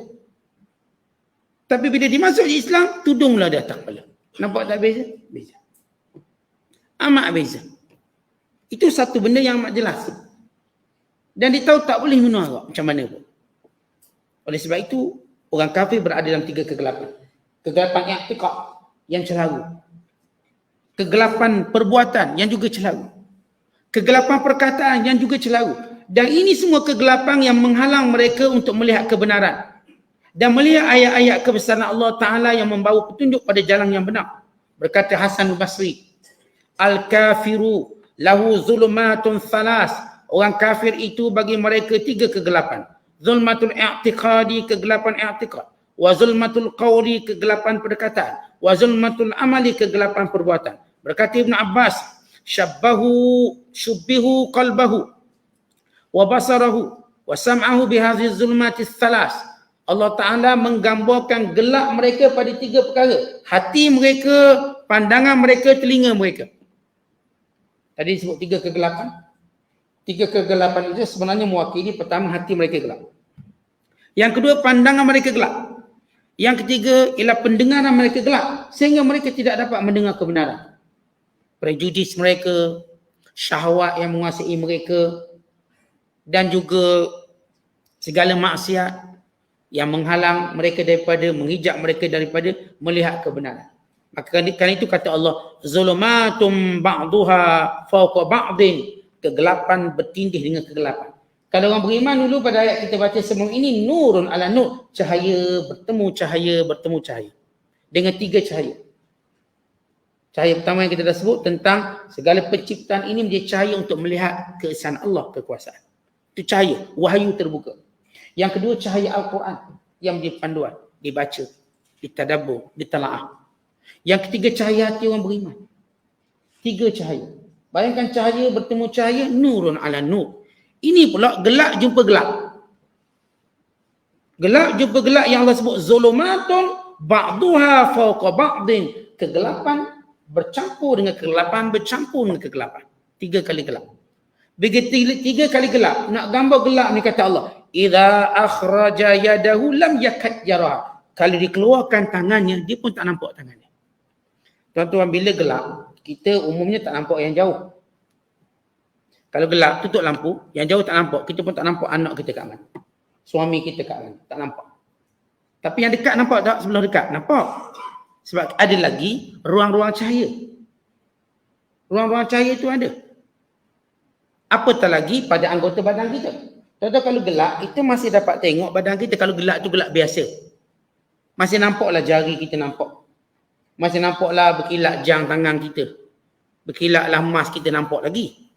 Tapi bila dia masuk di Islam, tudunglah di atas kepala. Nampak tak beza? Beza. Amat beza. Itu satu benda yang amat jelas. Dan dia tahu tak boleh minum arak macam mana pun. Oleh sebab itu, orang kafir berada dalam 3 kegelapan. Kegelapan i'tiqad yang celaru. Kegelapan perbuatan yang juga celaru. Kegelapan perkataan yang juga celaru. Dan ini semua kegelapan yang menghalang mereka untuk melihat kebenaran. Dan melihat ayat-ayat kebesaran Allah Ta'ala yang membawa petunjuk pada jalan yang benar. Berkata Hasan al-Basri, Al-kafiru lahu zulumatun thalas. Orang kafir itu bagi mereka 3 kegelapan. Zulmatul i'tiqadi, kegelapan i'tiqad. Wa zulmatul qawli, kegelapan perkataan. Wa zulmatul amali, kegelapan perbuatan. Berkata Ibn Abbas, syubbihu qalbahu wa basarahu wa sam'ahu bihadhihi zulmatis thalas. Allah Ta'ala menggambarkan gelap mereka pada 3 perkara. Hati mereka, pandangan mereka, telinga mereka. Tadi disebut 3 kegelapan. 3 kegelapan itu sebenarnya mewakili pertama hati mereka gelap. Yang kedua pandangan mereka gelap. Yang ketiga ialah pendengaran mereka gelap. Sehingga mereka tidak dapat mendengar kebenaran. Prejudis mereka, syahwat yang menguasai mereka, dan juga segala maksiat yang menghalang mereka daripada, menghijab mereka daripada melihat kebenaran. Maka kan itu kata Allah, zulumatum ba'duha fawqa ba'din, kegelapan bertindih dengan kegelapan. Kalau orang beriman dulu pada ayat kita baca sebelum ini, nurun ala nur, cahaya bertemu cahaya bertemu cahaya. Dengan 3 cahaya. Cahaya pertama yang kita dah sebut tentang segala penciptaan ini menjadi cahaya untuk melihat keesaan Allah, kekuasaan. Itu cahaya, wahyu terbuka. Yang kedua cahaya Al-Quran yang menjadi panduan, dibaca, ditadabbur, ditelaah. Yang ketiga cahaya hati orang beriman. 3 cahaya. Bayangkan cahaya bertemu cahaya, nurun ala nur. Ini pula gelap jumpa gelap. Gelap jumpa gelap yang Allah sebut zulumatun ba'duha fawqa ba'din. Kegelapan bercampur dengan kegelapan, bercampur dengan kegelapan. 3 kali gelap. Begitu 3 kali gelap. Nak gambar gelap ni kata Allah, idza akhraja yadahu lam yakad yaraha. Kalau dikeluarkan tangannya, dia pun tak nampak tangannya. Tuan-tuan, bila gelap, kita umumnya tak nampak yang jauh. Kalau gelap, tutup lampu, yang jauh tak nampak, kita pun tak nampak anak kita kat mana. Suami kita kat mana, tak nampak. Tapi yang dekat nampak tak? Sebelah dekat, nampak. Sebab ada lagi ruang-ruang cahaya. Ruang-ruang cahaya itu ada. Apatah lagi pada anggota badan kita. Tuan-tuan, kalau gelap, kita masih dapat tengok badan kita. Kalau gelap tu gelap biasa. Masih nampaklah jari kita nampak. Masih nampaklah berkilat jang tangan kita. Berkilatlah emas kita nampak lagi.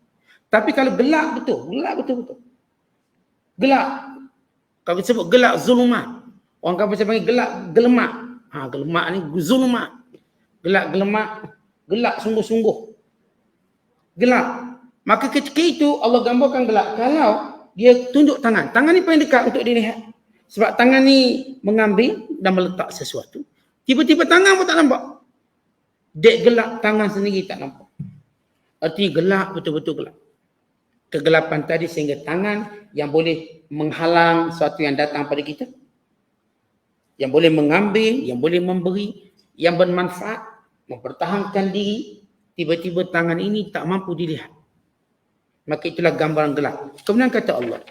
Tapi kalau gelap betul. Gelap betul-betul. Gelap. Kalau kita sebut gelap zulumat. Orang kata panggil gelap gelemak. Gelemak ni zulumat. Gelap gelemak. Gelap sungguh-sungguh. Gelap. Maka ketika itu Allah gambarkan gelap. Kalau dia tunjuk tangan. Tangan ni paling dekat untuk dilihat. Sebab tangan ni mengambil dan meletak sesuatu. Tiba-tiba tangan pun tak nampak. Dek gelap tangan sendiri tak nampak. Artinya gelap, betul-betul gelap. Kegelapan tadi sehingga tangan yang boleh menghalang sesuatu yang datang pada kita. Yang boleh mengambil, yang boleh memberi, yang bermanfaat, mempertahankan diri. Tiba-tiba tangan ini tak mampu dilihat. Maka itulah gambaran gelap. Kemudian kata Allah.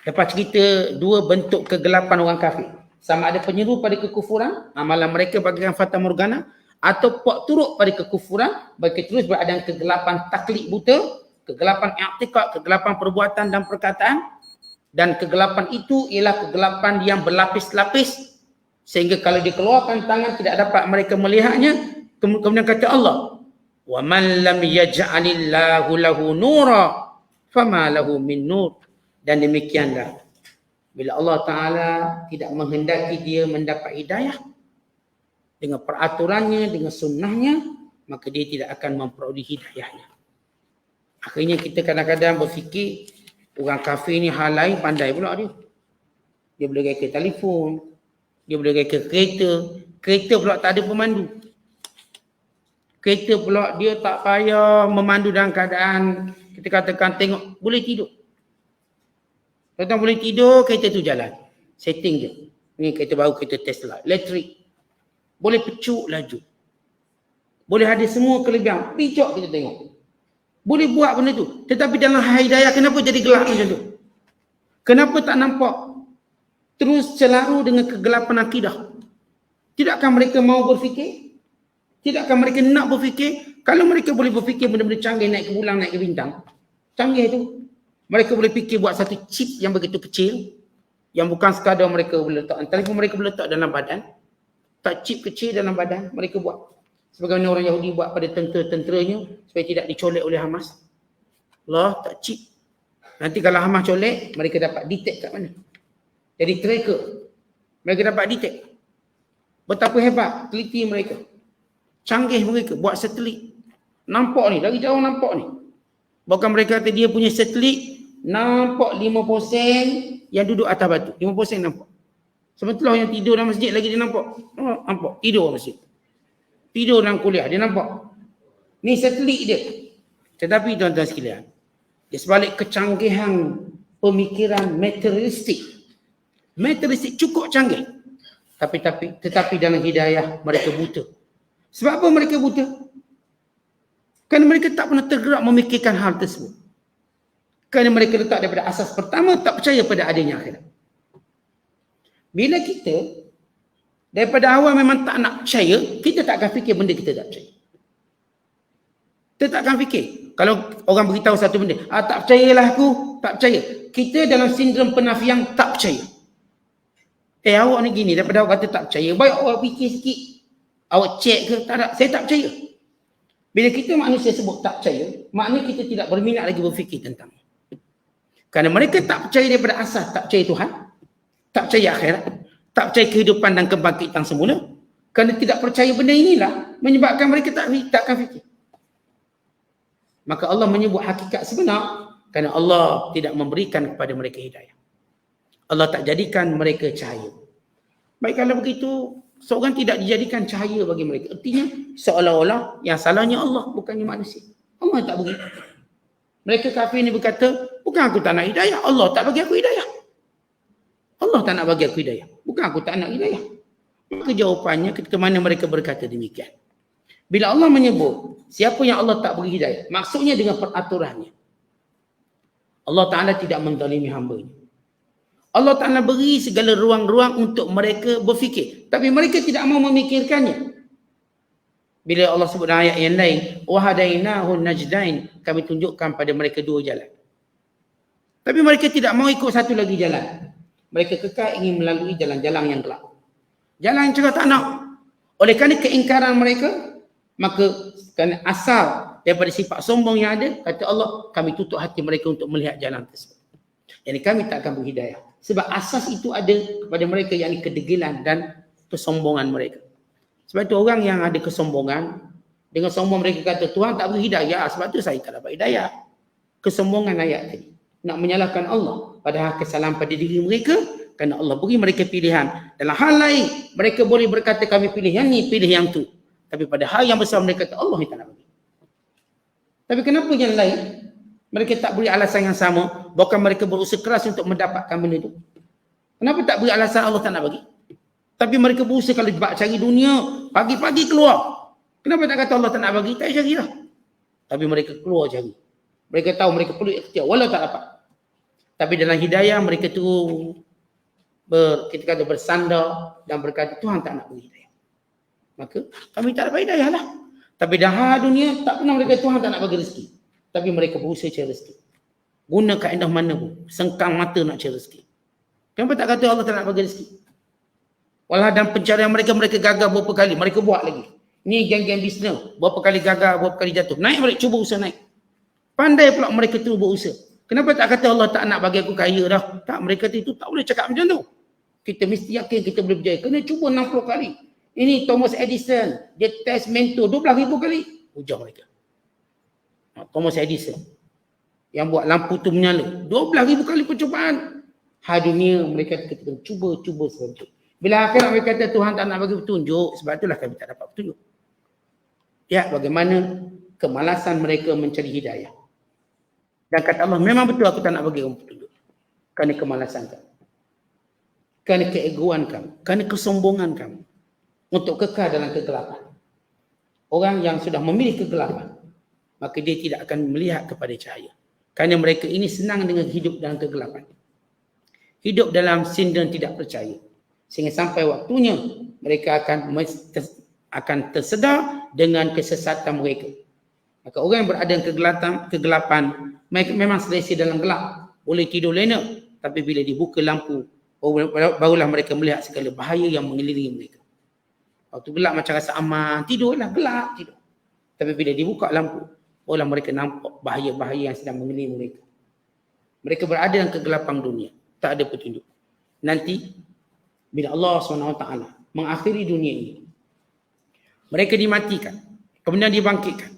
Lepas cerita 2 bentuk kegelapan orang kafir. Sama ada penyeru pada kekufuran, amalan mereka bagaikan fata morgana, atau puak turut pada kekufuran, bagi terus berada kegelapan taklid buta, kegelapan i'tikad, kegelapan perbuatan dan perkataan, dan kegelapan itu ialah kegelapan yang berlapis-lapis, sehingga kalau dikeluarkan tangan tidak dapat mereka melihatnya. Kemudian kata Allah, wa man lam yaj'alillahu lahu nura fama lahu min nur. Dan demikianlah bila Allah Ta'ala tidak menghendaki dia mendapat hidayah dengan peraturannya, dengan sunnahnya, maka dia tidak akan memperoleh hidayahnya. Akhirnya kita kadang-kadang berfikir orang kafir ni hal lain pandai pula dia. Dia boleh reka telefon, dia boleh reka kereta. Kereta pula tak ada pemandu. Kereta pula dia tak payah memandu dalam keadaan kita katakan tengok, boleh tidur. Tuan-tuan boleh tidur, kereta tu jalan. Setting je. Ini kereta baru, kereta Tesla. Elektrik. Boleh pecuk laju. Boleh ada semua kelebihan. Pijak kita tengok. Boleh buat benda tu. Tetapi dalam hidayah, kenapa jadi gelap macam tu? Kenapa tak nampak? Terus selaru dengan kegelapan akidah. Tidakkah mereka mau berfikir? Tidakkah mereka nak berfikir? Kalau mereka boleh berfikir benda-benda canggih, naik ke bulan, naik ke bintang. Canggih tu. Mereka boleh fikir buat satu chip yang begitu kecil, yang bukan sekadar mereka boleh letak, telefon mereka boleh letak dalam badan, tak chip kecil dalam badan, mereka buat. Sebagaimana orang Yahudi buat pada tentera-tenteranya, supaya tidak dicolek oleh Hamas. Allah tak chip. Nanti kalau Hamas colek, mereka dapat detect kat mana. Jadi tracker. Mereka dapat detect. Betapa hebat teliti mereka. Canggih mereka, buat satelit. Nampak ni, dari jauh nampak ni. Bahkan mereka kata dia punya satelit, nampak 5% yang duduk atas batu. 5% nampak. Sementara yang tidur dalam masjid lagi dia nampak. Nampak. Tidur dalam masjid. Tidur dalam kuliah. Dia nampak. Ni satelit dia. Tetapi tuan-tuan sekalian, di sebalik kecanggihan pemikiran materialistik. Materialistik cukup canggih. Tetapi dalam hidayah mereka buta. Sebab apa mereka buta? Kerana mereka tak pernah tergerak memikirkan hal tersebut. Kerana mereka letak daripada asas pertama, tak percaya pada adanya akhirat. Bila kita daripada awal memang tak nak percaya, kita tak akan fikir benda kita tak percaya. Kita tak akan fikir. Kalau orang beritahu satu benda, tak percayalah aku, tak percaya. Kita dalam sindrom penafian tak percaya. Awak ni gini, daripada awak kata tak percaya, baik awak fikir sikit. Awak cek ke? Tak ada, saya tak percaya. Bila kita manusia sebut tak percaya, maknanya kita tidak berminat lagi berfikir tentang. Kerana mereka tak percaya daripada asas, tak percaya Tuhan, tak percaya akhirat, tak percaya kehidupan dan kebangkitan semula. Kerana tidak percaya benda inilah menyebabkan mereka tak akan fikir. Maka Allah menyebut hakikat sebenar kerana Allah tidak memberikan kepada mereka hidayah. Allah tak jadikan mereka cahaya. Baik, kalau begitu seorang tidak dijadikan cahaya bagi mereka. Artinya seolah-olah yang salahnya Allah, bukannya manusia. Allah tak beri. Mereka kafir ni berkata, bukan aku tak nak hidayah, Allah tak bagi aku hidayah. Allah tak nak bagi aku hidayah, bukan aku tak nak hidayah. Maka jawapannya ketika mana mereka berkata demikian. Bila Allah menyebut siapa yang Allah tak beri hidayah, maksudnya dengan peraturannya. Allah Ta'ala tidak menzalimi hamba-Nya. Allah Ta'ala beri segala ruang-ruang untuk mereka berfikir. Tapi mereka tidak mau memikirkannya. Bila Allah sebut dalam ayat yang lain, وَهَدَيْنَاهُ النَّجْدَيْنِ, kami tunjukkan pada mereka dua jalan. Tapi mereka tidak mau ikut satu lagi jalan. Mereka kekal ingin melalui jalan-jalan yang gelap. Jalan yang cerah tak nak. Oleh kerana keingkaran mereka, maka kerana asal daripada sifat sombong yang ada, kata Allah, kami tutup hati mereka untuk melihat jalan tersebut. Jadi kami tak akan beri hidayah. Sebab asas itu ada kepada mereka, yakni kedegilan dan kesombongan mereka. Sebab itu orang yang ada kesombongan, dengan sombong mereka kata Tuhan tak beri hidayah, sebab tu saya tak dapat hidayah. Kesombongan ayat tadi. Nak menyalahkan Allah. Padahal kesalahan pada diri mereka, kerana Allah beri mereka pilihan. Dalam hal lain, mereka boleh berkata kami pilih yang ni, pilih yang tu. Tapi pada hal yang besar mereka kata Allah yang tak nak bagi. Tapi kenapa yang lain mereka tak beri alasan yang sama, bahkan mereka berusaha keras untuk mendapatkan benda itu? Kenapa tak beri alasan Allah tak nak bagi? Tapi mereka berusaha kalau cari dunia, pagi-pagi keluar. Kenapa tak kata Allah tak nak bagi? Tak carilah. Tapi mereka keluar cari. Mereka tahu mereka perlu ikhtiar walau tak dapat. Tapi dalam hidayah mereka tu kita kata bersandar dan berkata Tuhan tak nak beri hidayah. Maka kami tak dapat hidayah lah. Tapi dah dunia tak pernah mereka Tuhan tak nak bagi rezeki. Tapi mereka berusaha cari rezeki. Guna kaedah mana pun. Sengkang mata nak cari rezeki. Kenapa tak kata Allah tak nak bagi rezeki? Walau dalam pencarian mereka gagal berapa kali. Mereka buat lagi. Ni geng-geng bisnes. Berapa kali gagal, berapa kali jatuh. Naik balik, cuba usaha naik. Pandai pula mereka tu berusaha. Kenapa tak kata Allah tak nak bagi aku kaya dah? Tak, mereka itu tak boleh cakap macam tu. Kita mesti yakin kita boleh berjaya. Kena cuba 60 kali. Ini Thomas Edison, dia test mentor 12,000 kali. Ujar mereka. Thomas Edison yang buat lampu tu menyala. 12,000 kali percubaan. Dunia mereka kata cuba sebentar. Bila akhirat mereka kata Tuhan tak nak bagi petunjuk, sebab itulah kami tak dapat petunjuk. Ya, bagaimana kemalasan mereka mencari hidayah. Dan kata Allah, memang betul aku tak nak bagi kamu petunjuk. Kerana kemalasan kamu. Kerana keegoan kamu. Kerana kesombongan kamu. Untuk kekal dalam kegelapan. Orang yang sudah memilih kegelapan, maka dia tidak akan melihat kepada cahaya. Kerana mereka ini senang dengan hidup dalam kegelapan. Hidup dalam sindan tidak percaya. Sehingga sampai waktunya mereka akan tersedar dengan kesesatan mereka. Maka orang yang berada dalam kegelapan mereka memang selesa dalam gelap. Boleh tidur lena. Tapi bila dibuka lampu, barulah mereka melihat segala bahaya yang mengelilingi mereka. Waktu gelap macam rasa aman, tidurlah, gelap, tidur. Tapi bila dibuka lampu, barulah mereka nampak bahaya-bahaya yang sedang mengelilingi mereka. Mereka berada dalam kegelapan dunia. Tak ada petunjuk. Nanti, bila Allah SWT mengakhiri dunia ini, mereka dimatikan, kemudian dibangkitkan.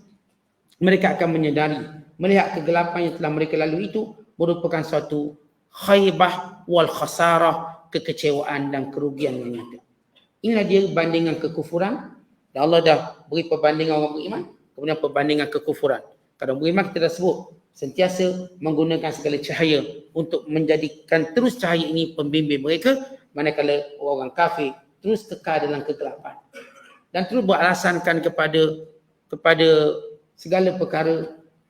Mereka akan menyedari, melihat kegelapan yang telah mereka lalui itu merupakan suatu khaybah wal khasarah, kekecewaan dan kerugian yang nyata. Inilah dia bandingan kekufuran. Dan Allah dah beri perbandingan orang beriman, kemudian perbandingan kekufuran. Kalau beriman kita dah sebut, sentiasa menggunakan segala cahaya untuk menjadikan terus cahaya ini pembimbing mereka, manakala orang kafir terus kekal dalam kegelapan. Dan terus beralasankan kepada segala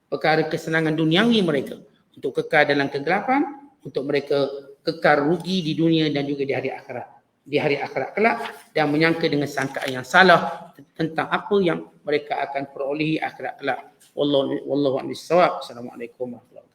perkara kesenangan duniawi mereka untuk kekal dalam kegelapan, untuk mereka kekal rugi di dunia dan juga di hari akhirat. Di hari akhirat kelak, dan menyangka dengan sangkaan yang salah tentang apa yang mereka akan perolehi akhirat kelak. Wallahu a'lam bissawab. Assalamualaikum warahmatullahi wabarakatuh.